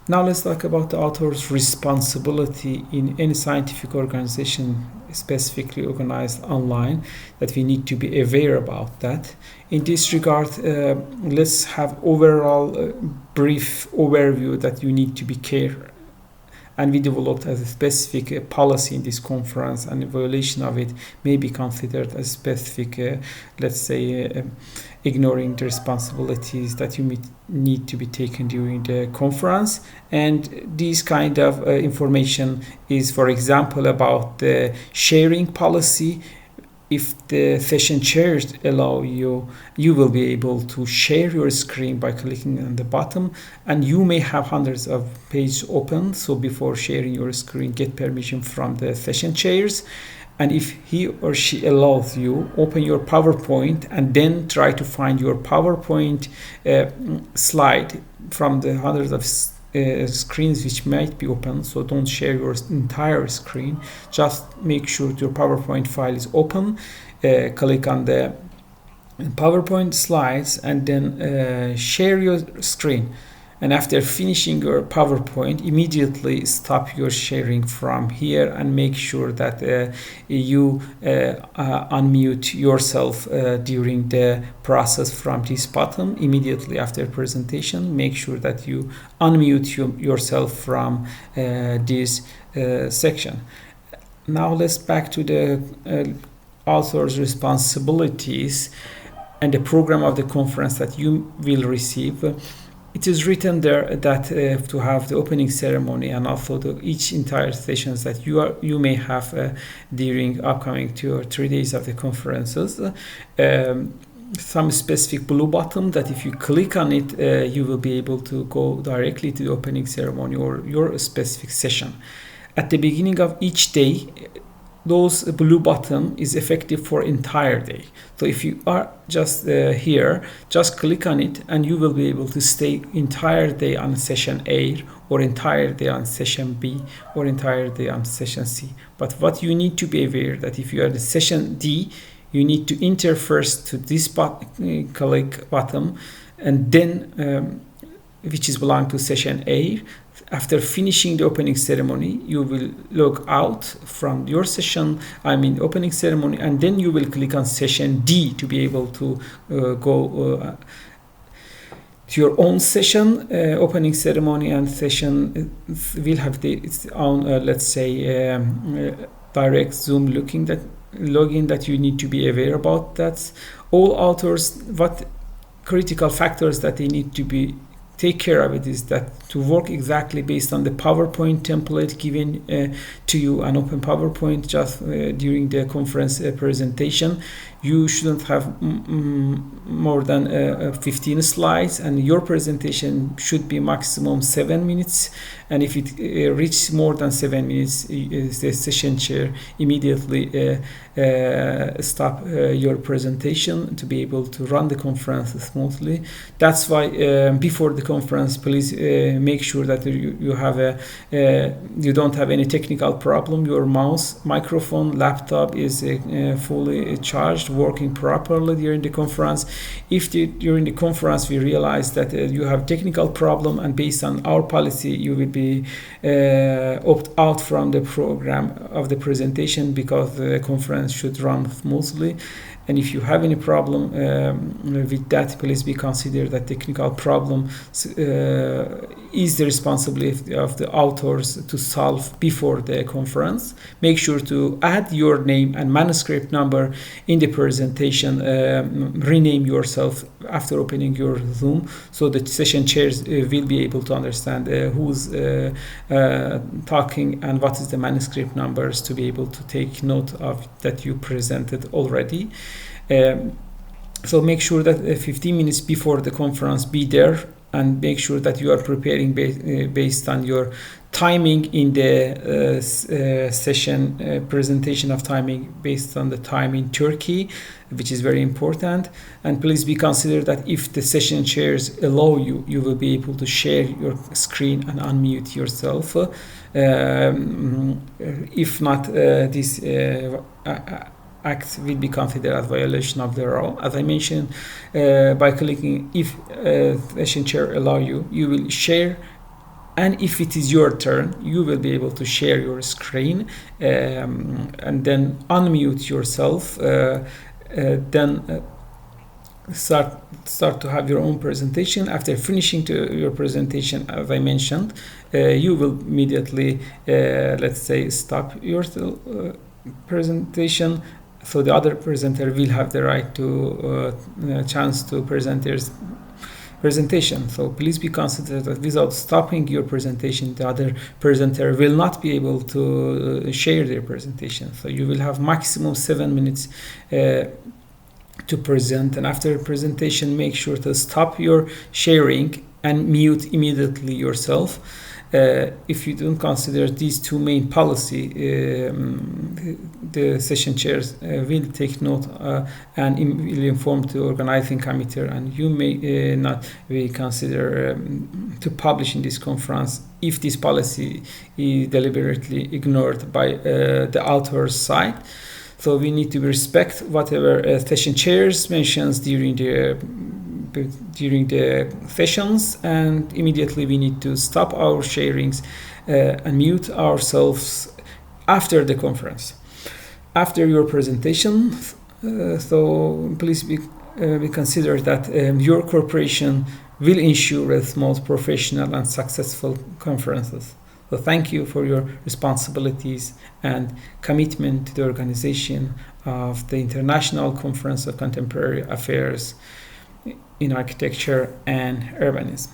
Now let's talk about the author's responsibility in any scientific organization, specifically organized online, that we need to be aware about that. In this regard, let's have overall brief overview that you need to be care, and we developed as a specific policy in this conference, and a violation of it may be considered as specific, let's say, ignoring the responsibilities that you need to be taken during the conference. And this kind of information is, for example, about the sharing policy. If the session chairs allow you, you will be able to share your screen by clicking on the bottom, and you may have hundreds of pages open. So before sharing your screen, get permission from the session chairs. And if he or she allows you, open your PowerPoint and then try to find your PowerPoint slide from the hundreds of screens which might be open. So don't share your entire screen, just make sure your PowerPoint file is open, click on the PowerPoint slides and then share your screen. And after finishing your PowerPoint, immediately stop your sharing from here and make sure that you unmute yourself during the process from this button. Immediately after presentation, make sure that you unmute yourself from this section. Now let's back to the author's responsibilities and the program of the conference that you will receive. It is written there that to have the opening ceremony and also each entire sessions that you may have during upcoming 2 or 3 days of the conferences, some specific blue button that if you click on it, you will be able to go directly to the opening ceremony or your specific session. At the beginning of each day, those blue button is effective for entire day. So if you are just here, just click on it and you will be able to stay entire day on session A, or entire day on session B, or entire day on session C. But what you need to be aware that if you are in session D, you need to enter first to this click button, and then which is belong to session A. After finishing the opening ceremony, you will log out from your session, opening ceremony, and then you will click on session D to be able to go to your own session. Opening ceremony and session will have its own, let's say, direct Zoom login that you need to be aware about. That's all authors, what critical factors that they need to be take care of it is that to work exactly based on the PowerPoint template given to you, an open PowerPoint just during the conference presentation. You shouldn't have more than 15 slides, and your presentation should be maximum 7 minutes. And if it reaches more than 7 minutes, the session chair immediately stop your presentation to be able to run the conference smoothly. That's why before the conference, please make sure that you have you don't have any technical problem. Your mouse, microphone, laptop is fully charged, working properly during the conference. If during the conference we realize that you have technical problem, and based on our policy you will be opt out from the program of the presentation, because the conference should run smoothly. And if you have any problem with that, please be considered that technical problem is the responsibility of the authors to solve before the conference. Make sure to add your name and manuscript number in the presentation. Rename yourself after opening your Zoom, so the session chairs will be able to understand who's talking and what is the manuscript numbers, to be able to take note of that you presented already. So make sure that 15 minutes before the conference be there, and make sure that you are preparing based on your timing in the session presentation of timing based on the time in Turkey, which is very important. And please be considered that if the session chairs allow you, you will be able to share your screen and unmute yourself. If not, this act will be considered as violation of the law. As I mentioned, by clicking if session chair allow you, you will share And if it is your turn, you will be able to share your screen and then unmute yourself. Then start to have your own presentation. After finishing your presentation, as I mentioned, you will immediately, let's say, stop your presentation. So the other presenter will have the right to chance to present their presentation. So please be considerate that without stopping your presentation, the other presenter will not be able to share their presentation. So you will have maximum 7 minutes to present, and after presentation, make sure to stop your sharing and mute immediately yourself. If you don't consider these two main policy, the session chairs will take note and will inform the organizing committee, and you may not be consider to publish in this conference if this policy is deliberately ignored by the author's side. So we need to respect whatever session chairs mentions during the sessions, and immediately we need to stop our sharings and mute ourselves after the conference. After your presentation, so please be consider that your corporation will ensure a smooth, professional and successful conferences. So thank you for your responsibilities and commitment to the organization of the International Conference of Contemporary Affairs in Architecture and Urbanism.